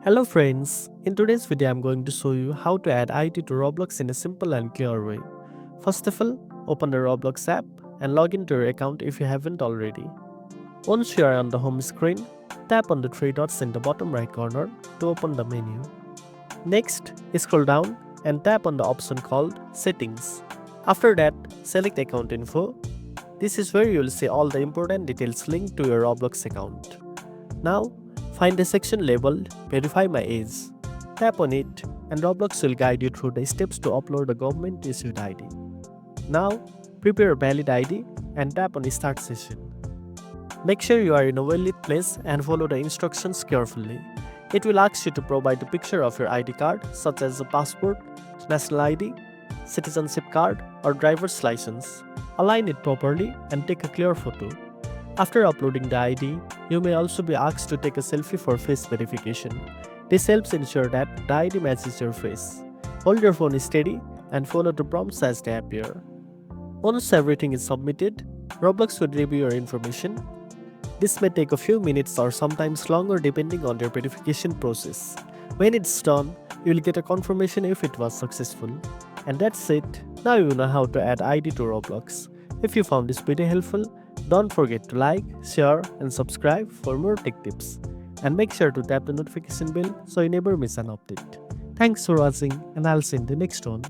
Hello friends, in today's video I'm going to show you how to add ID to Roblox in a simple and clear way. First of all, open the Roblox app and log into your account if you haven't already. Once you are on the home screen, tap on the three dots in the bottom right corner to open the menu. Next, scroll down and tap on the option called Settings. After that, select Account Info. This is where you will see all the important details linked to your Roblox account. Now, find a section labeled Verify My Age. Tap on it and Roblox will guide you through the steps to upload a government issued ID. Now, prepare a valid ID and tap on Start Session. Make sure you are in a well-lit place and follow the instructions carefully. It will ask you to provide a picture of your ID card such as a passport, national ID, citizenship card or driver's license. Align it properly and take a clear photo. After uploading the ID, you may also be asked to take a selfie for face verification. This helps ensure that the ID matches your face. Hold your phone steady and follow the prompts as they appear. Once everything is submitted, Roblox will review your information. This may take a few minutes or sometimes longer depending on their verification process. When it's done, you will get a confirmation if it was successful. And that's it. Now you know how to add ID to Roblox. If you found this video helpful, don't forget to like, share and subscribe for more tech tips. And make sure to tap the notification bell so you never miss an update. Thanks for watching and I'll see you in the next one.